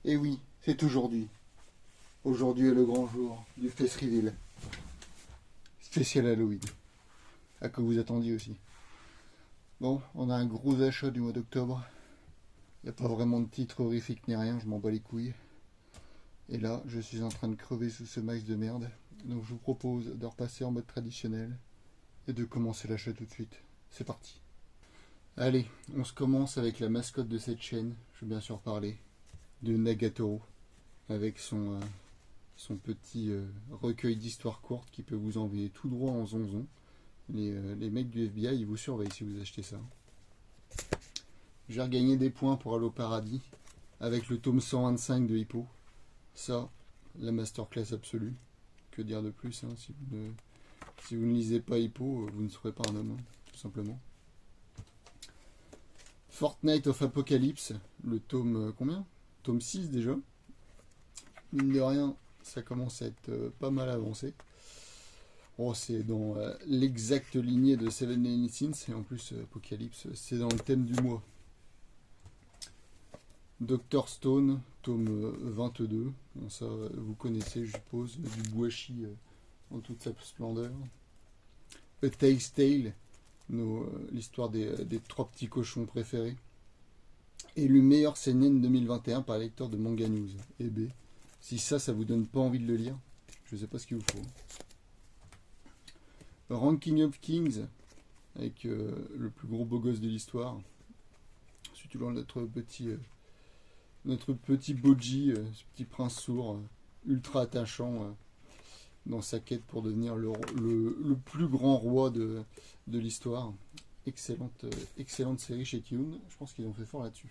Et oui, c'est aujourd'hui. Aujourd'hui est le grand jour du Face Reveal. Spécial Halloween. À quoi vous attendiez aussi. Bon, on a un gros achat du mois d'octobre. Il n'y a pas vraiment de titre horrifique ni rien, je m'en bats les couilles. Et là, je suis en train de crever sous ce max de merde. Donc je vous propose de repasser en mode traditionnel et de commencer l'achat tout de suite. C'est parti. Allez, on se commence avec la mascotte de cette chaîne, je veux bien sûr parler, de Nagatoro, avec son petit recueil d'histoires courtes qui peut vous envoyer tout droit en zonzon. Les mecs du FBI, ils vous surveillent si vous achetez ça. J'ai regagné des points pour aller au paradis avec le tome 125 de Hippo. Ça, la masterclass absolue. Que dire de plus, hein, si vous ne lisez pas Hippo, vous ne serez pas un homme, hein, tout simplement. Fortnite of Apocalypse, le tome combien? Tome 6 déjà. Mine de rien, ça commence à être pas mal avancé. Oh, c'est dans l'exacte lignée de Seven Deadly Sins, et en plus Apocalypse, c'est dans le thème du mois. Dr Stone, tome 22. Bon, ça, vous connaissez, je suppose, du Buashi en toute sa splendeur. A Tale's Tale, l'histoire des trois petits cochons préférés. Élu meilleur seinen 2021 par lecteur de Manga News. Eh B. Si ça vous donne pas envie de le lire, je sais pas ce qu'il vous faut. Ranking of Kings, avec le plus gros beau gosse de l'histoire. C'est toujours notre petit Boji, ce petit prince sourd, ultra attachant dans sa quête pour devenir le plus grand roi de l'histoire. Excellente série chez Kiun, je pense qu'ils ont fait fort là-dessus.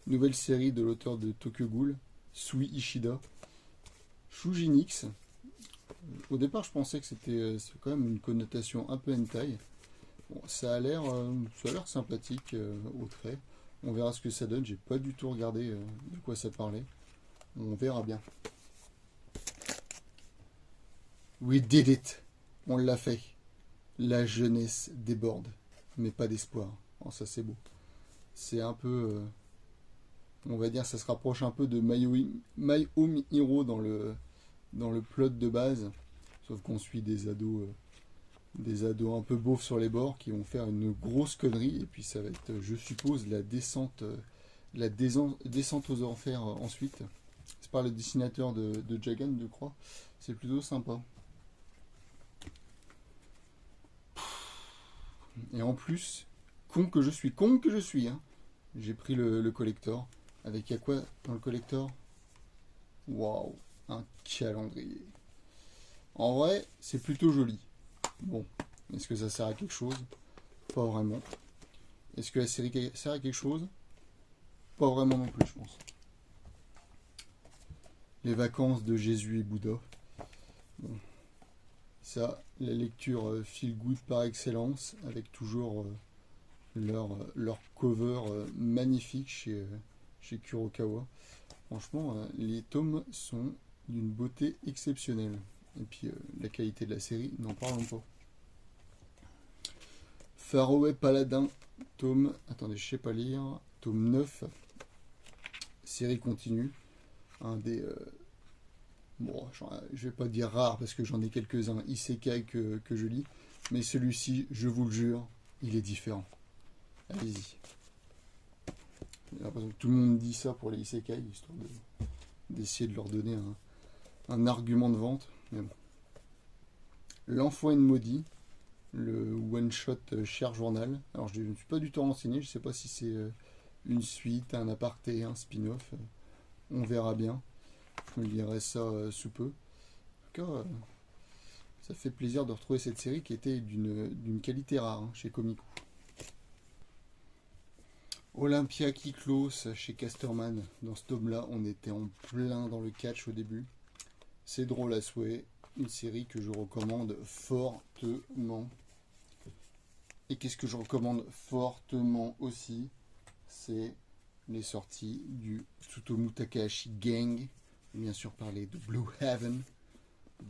Nouvelle série de l'auteur de Tokyo Ghoul, Sui Ishida. Shujinix. Au départ, je pensais que c'était quand même une connotation un peu hentai. Bon, ça a l'air sympathique au trait. On verra ce que ça donne. J'ai pas du tout regardé de quoi ça parlait. On verra bien. We did it. On l'a fait. La jeunesse déborde, mais pas d'espoir. Oh, ça c'est beau. C'est un peu, on va dire, ça se rapproche un peu de My Home Hero dans le plot de base, sauf qu'on suit des ados un peu beaufs sur les bords qui vont faire une grosse connerie, et puis ça va être, je suppose, la descente aux enfers ensuite. C'est par le dessinateur de Jagan, je crois. C'est plutôt sympa. Et en plus, con que je suis, hein, j'ai pris le collector. Avec à quoi dans le collector? Waouh, un calendrier. En vrai, c'est plutôt joli. Bon, est-ce que ça sert à quelque chose? Pas vraiment. Est-ce que la série sert à quelque chose? Pas vraiment non plus, je pense. Les vacances de Jésus et Bouddha. Bon. Ça, la lecture feel good par excellence, avec toujours leur cover magnifique chez Kurokawa. Franchement, les tomes sont d'une beauté exceptionnelle. Et puis la qualité de la série, n'en parlons pas. Faroe Paladin, tome, attendez, je sais pas lire, tome 9, série continue. Un des, bon, je vais pas dire rare parce que j'en ai quelques-uns isekai que je lis, mais celui-ci, je vous le jure, il est différent. Allez-y. J'ai l'impression que tout le monde dit ça pour les isekai, histoire d'essayer de leur donner un argument de vente. Mais bon. L'Enfant maudit, le one-shot Cher Journal. Alors je ne suis pas du tout renseigné, je ne sais pas si c'est une suite, un aparté, un spin-off. On verra bien. Je me lirai ça sous peu. En tout cas, ça fait plaisir de retrouver cette série qui était d'une qualité rare chez Komiku. Olympia Kiklos chez Casterman. Dans ce tome-là, on était en plein dans le catch au début. C'est drôle à souhait. Une série que je recommande fortement. Et qu'est-ce que je recommande fortement aussi? C'est les sorties du Tsutomu Takahashi Gang. Bien sûr parler de Blue Heaven,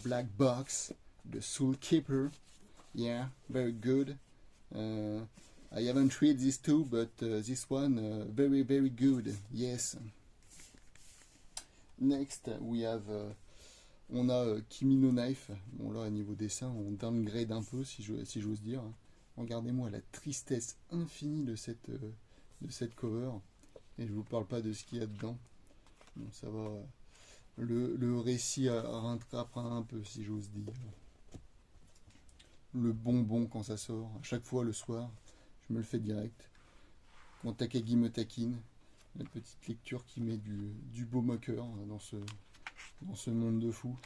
Black Box, The Soul Keeper. Yeah, very good. I haven't read these two, but this one very good. Yes. Next, on a Kimi no Knife. Bon là, à niveau dessin, on downgrade un peu, si j'ose dire. Regardez-moi la tristesse infinie de cette cover. Et je vous parle pas de ce qu'il y a dedans. Bon, ça va. Le récit rattrapera un peu, si j'ose dire. Le bonbon quand ça sort. À chaque fois le soir, je me le fais direct. Quand Takagi me taquine, la petite lecture qui met du beau moqueur dans ce monde de fou.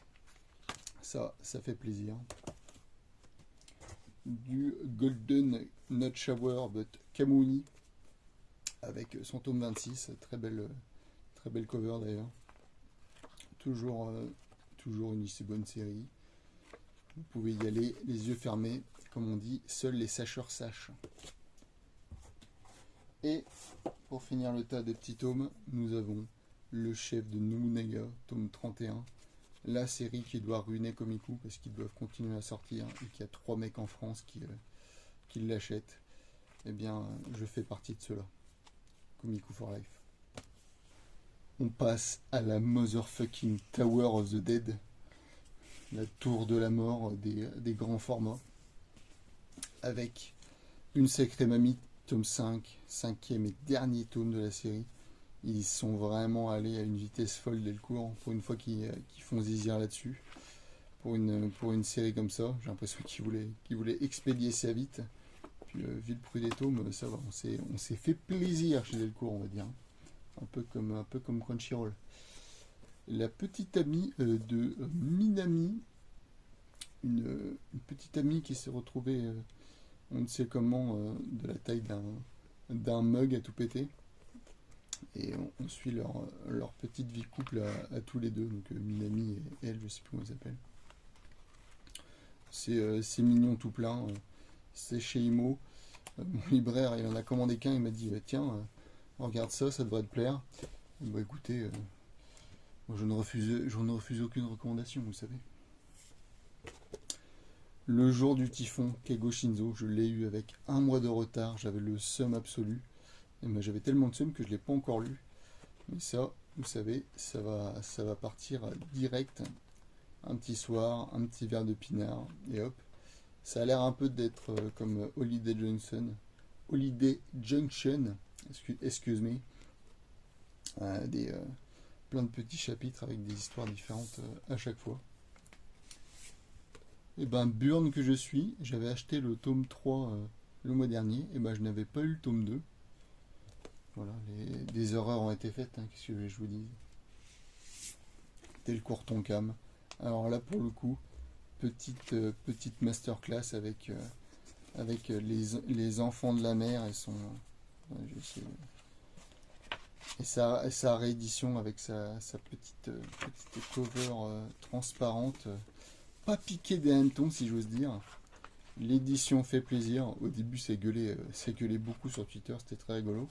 Ça fait plaisir. Du Golden Nut Shower but Kamui avec son tome 26, très belle cover d'ailleurs. Toujours une si bonne série. Vous pouvez y aller les yeux fermés, comme on dit, seuls les sacheurs sachent. Et pour finir le tas des petits tomes, nous avons Le Chef de Nobunaga, tome 31. La série qui doit ruiner Komiku parce qu'ils doivent continuer à sortir et qu'il y a 3 mecs en France qui l'achètent. Eh bien, je fais partie de ceux-là. Komiku for Life. On passe à la motherfucking Tower of the Dead. La tour de la mort des grands formats. Avec Une sacrée mamie, tome 5, 5e et dernier tome de la série. Ils sont vraiment allés à une vitesse folle dès le cours, pour une fois qu'ils font zizir là-dessus. Pour une série comme ça, j'ai l'impression qu'ils voulaient expédier ça vite. Puis vu le prix des tomes, ça va, on s'est fait plaisir chez Delcourt, on va dire. Un peu comme Crunchyroll. La petite amie de Minami, une petite amie qui s'est retrouvée, on ne sait comment, de la taille d'un mug à tout péter. Et on suit leur petite vie couple à tous les deux, donc Minami et elle, je sais plus comment ils s'appellent. C'est mignon tout plein, c'est chez Imo. Mon libraire, il en a commandé qu'un, il m'a dit tiens, regarde ça devrait te plaire. Et bah écoutez, moi je ne refuse aucune recommandation, vous savez. Le jour du typhon, Keigo Shinzo, je l'ai eu avec 1 mois de retard, j'avais le seum absolu. Et ben, j'avais tellement de seum que je ne l'ai pas encore lu. Mais ça, vous savez, ça va partir direct. Un petit soir, un petit verre de pinard, et hop. Ça a l'air un peu d'être comme Holiday Junction, excuse me. Plein de petits chapitres avec des histoires différentes à chaque fois. Et ben, burn que je suis, j'avais acheté le tome 3 le mois dernier, et ben je n'avais pas eu le tome 2. Voilà, des erreurs ont été faites, hein, qu'est-ce que je vous dis. Tel cours Tonkam. Alors là, pour le coup, petite masterclass avec les enfants de la mer et sa réédition avec sa petite cover transparente, pas piquée des hannetons si j'ose dire. L'édition fait plaisir. Au début, c'est gueulé beaucoup sur Twitter, c'était très rigolo.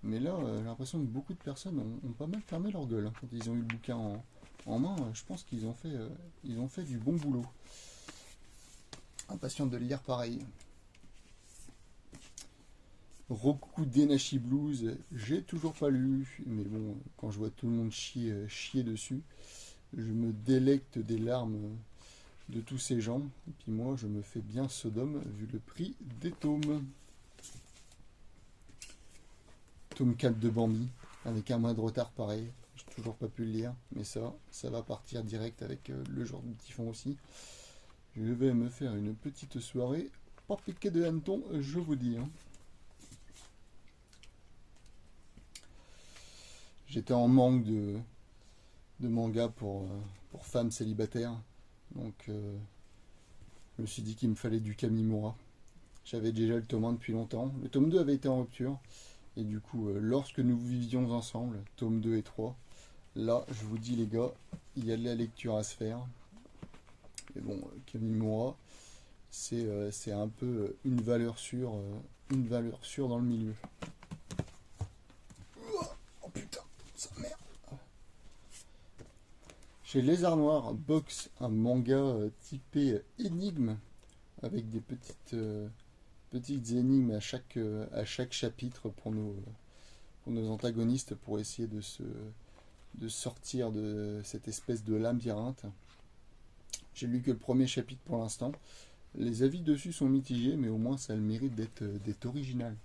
Mais là, j'ai l'impression que beaucoup de personnes ont pas mal fermé leur gueule quand ils ont eu le bouquin en main. Je pense qu'ils ont fait du bon boulot. Impatient de le lire pareil. Roku Denashi Blues, j'ai toujours pas lu, mais bon, quand je vois tout le monde chier dessus, je me délecte des larmes de tous ces gens. Et puis moi, je me fais bien Sodome vu le prix des tomes. Tome 4 de Bambi, avec 1 mois de retard pareil. J'ai toujours pas pu le lire, mais ça va partir direct avec le jour du typhon aussi. Je vais me faire une petite soirée, pas piqué de hanneton, je vous dis. Hein. J'étais en manque de manga pour femmes célibataires, donc je me suis dit qu'il me fallait du Kamimura. J'avais déjà le tome 1 depuis longtemps. Le tome 2 avait été en rupture. Et du coup, lorsque nous vivions ensemble, tome 2 et 3, là, je vous dis les gars, il y a de la lecture à se faire. Mais bon, Kamimura, c'est un peu une valeur sûre dans le milieu. Oh putain, ça merde. Chez Lézard Noir, Box, un manga typé énigme, avec des petites énigmes à chaque chapitre pour nos antagonistes, pour essayer de sortir de cette espèce de labyrinthe. J'ai lu que le premier chapitre pour l'instant. Les avis dessus sont mitigés, mais au moins ça a le mérite d'être original.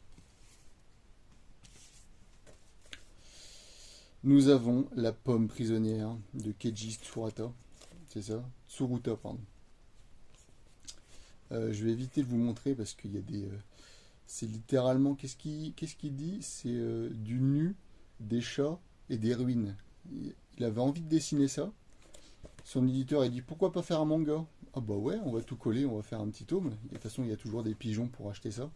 Nous avons La pomme prisonnière de Keiji Tsurata. C'est ça? Tsuruta, pardon. Je vais éviter de vous montrer parce qu'il y a des... c'est littéralement... Qu'est-ce qu'il dit? C'est du nu, des chats et des ruines. Il avait envie de dessiner ça. Son éditeur a dit pourquoi pas faire un manga? Ah bah ouais, on va tout coller, on va faire un petit tome. De toute façon, il y a toujours des pigeons pour acheter ça.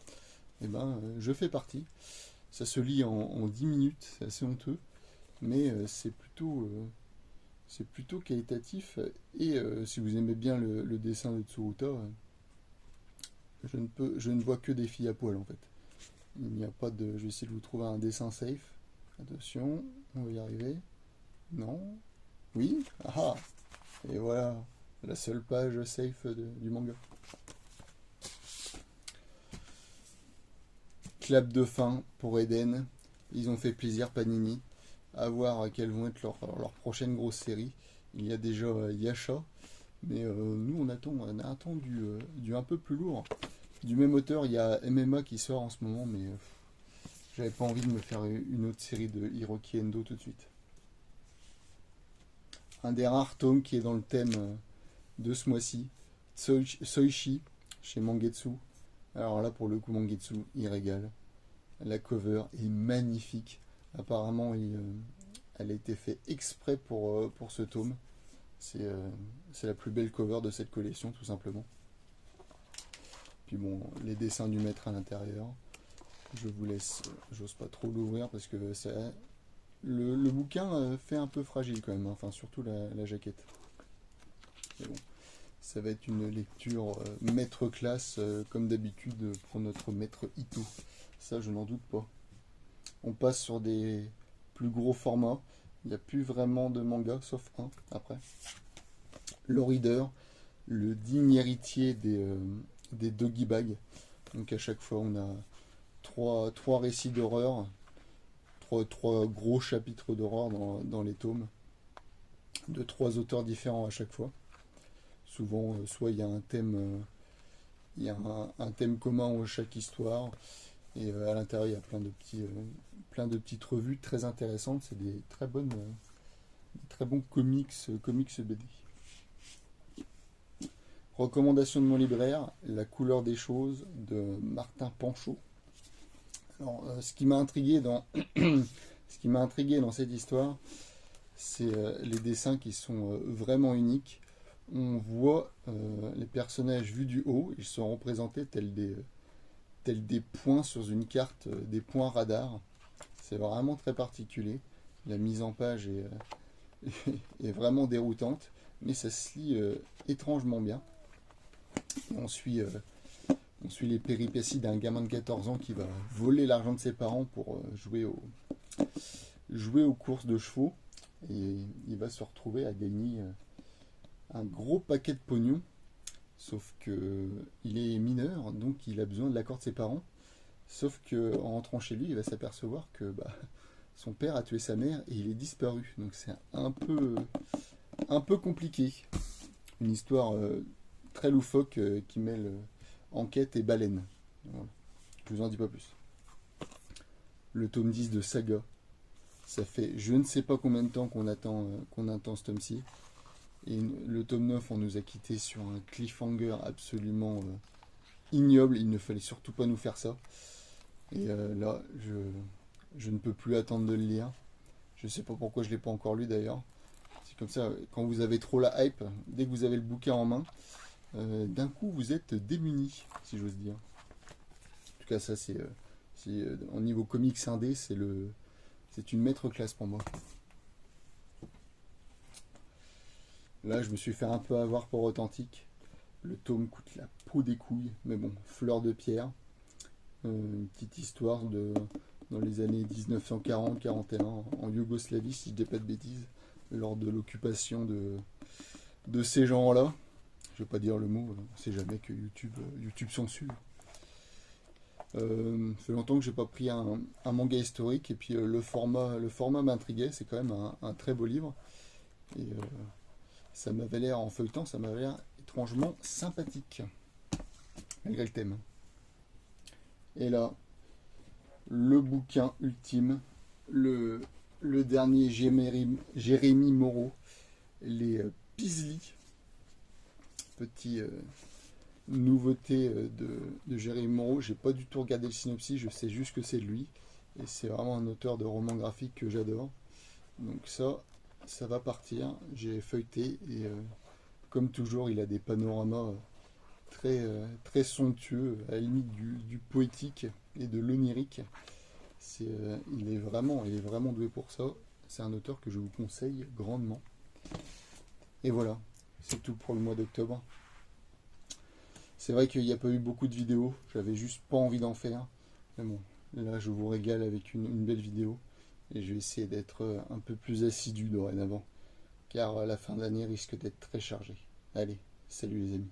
Et ben, je fais partie. Ça se lit en 10 minutes, c'est assez honteux. Mais c'est plutôt qualitatif. Et si vous aimez bien le dessin de Tsuruta, je ne vois que des filles à poil en fait. Il n'y a pas de... Je vais essayer de vous trouver un dessin safe. Attention, on va y arriver. Non? Oui? Ah! Et voilà, la seule page safe du manga. Clap de fin pour Eden. Ils ont fait plaisir Panini. À voir quelles vont être leurs prochaines grosses séries. Il y a déjà Yasha. Mais nous on a attendu du un peu plus lourd. Du même auteur, il y a MMA qui sort en ce moment, mais j'avais pas envie de me faire une autre série de Hiroki Endo tout de suite. Un des rares tomes qui est dans le thème de ce mois-ci, Soichi, chez Mangetsu. Alors là, pour le coup, Mangetsu, il régale. La cover est magnifique. Apparemment, elle a été faite exprès pour ce tome. C'est la plus belle cover de cette collection, tout simplement. Puis bon, les dessins du maître à l'intérieur. Je vous laisse, j'ose pas trop l'ouvrir parce que le bouquin fait un peu fragile quand même, hein. Enfin surtout la jaquette. Mais bon, ça va être une lecture maître classe comme d'habitude pour notre maître Ito. Ça je n'en doute pas. On passe sur des plus gros formats. Il n'y a plus vraiment de manga, sauf un après. Le Reader, le digne héritier des Doggy Bag. Donc à chaque fois on a trois récits d'horreur, trois gros chapitres d'horreur dans les tomes, de 3 auteurs différents à chaque fois. Souvent, soit il y a un thème, un thème commun à chaque histoire, et à l'intérieur il y a plein de petites revues très intéressantes. C'est des très bons comics BD. Recommandation de mon libraire, La couleur des choses de Martin Panchaud. Alors, ce qui m'a intrigué dans cette histoire, c'est les dessins qui sont vraiment uniques. On voit les personnages vus du haut, ils sont représentés tels des points sur une carte, des points radars. C'est vraiment très particulier. La mise en page est vraiment déroutante, mais ça se lit étrangement bien. On suit les péripéties d'un gamin de 14 ans qui va voler l'argent de ses parents pour jouer aux courses de chevaux. Et il va se retrouver à gagner un gros paquet de pognon. Sauf que il est mineur, donc il a besoin de l'accord de ses parents. Sauf que en rentrant chez lui, il va s'apercevoir que son père a tué sa mère et il est disparu. Donc c'est un peu compliqué. Une histoire très loufoque qui mêle enquête et baleine. Voilà. Je vous en dis pas plus. Le tome 10 de Saga. Ça fait je ne sais pas combien de temps qu'on attend ce tome-ci. Et le tome 9, on nous a quittés sur un cliffhanger absolument ignoble. Il ne fallait surtout pas nous faire ça. Et là, je ne peux plus attendre de le lire. Je ne sais pas pourquoi je ne l'ai pas encore lu d'ailleurs. C'est comme ça, quand vous avez trop la hype, dès que vous avez le bouquin en main, d'un coup vous êtes démuni, si j'ose dire. En tout cas, ça c'est au niveau comics indé, c'est une maître classe pour moi. Là, je me suis fait un peu avoir pour authentique. Le tome coûte la peau des couilles, mais bon, fleur de pierre. Une petite histoire dans les années 1940-41 en Yougoslavie, si je dis pas de bêtises, lors de l'occupation de ces gens-là. Je vais pas dire le mot, on sait jamais que YouTube censure. Ça fait longtemps que j'ai pas pris un manga historique et puis le format m'intriguait. C'est quand même un très beau livre et ça m'avait l'air en feuilletant, ça m'avait l'air étrangement sympathique malgré le thème. Et là, le bouquin ultime, le dernier Jérémy Moreau, les Pisli, petit nouveauté de Jérémy Moreau. J'ai pas du tout regardé le synopsis, je sais juste que c'est lui. Et c'est vraiment un auteur de romans graphiques que j'adore. Donc ça va partir. J'ai feuilleté et comme toujours, il a des panoramas très somptueux, à la limite du poétique et de l'onirique. Il est vraiment doué pour ça. C'est un auteur que je vous conseille grandement. Et voilà, c'est tout pour le mois d'octobre. C'est vrai qu'il n'y a pas eu beaucoup de vidéos, j'avais juste pas envie d'en faire. Mais bon, là je vous régale avec une belle vidéo. Et je vais essayer d'être un peu plus assidu dorénavant. Car la fin d'année risque d'être très chargée. Allez, salut les amis.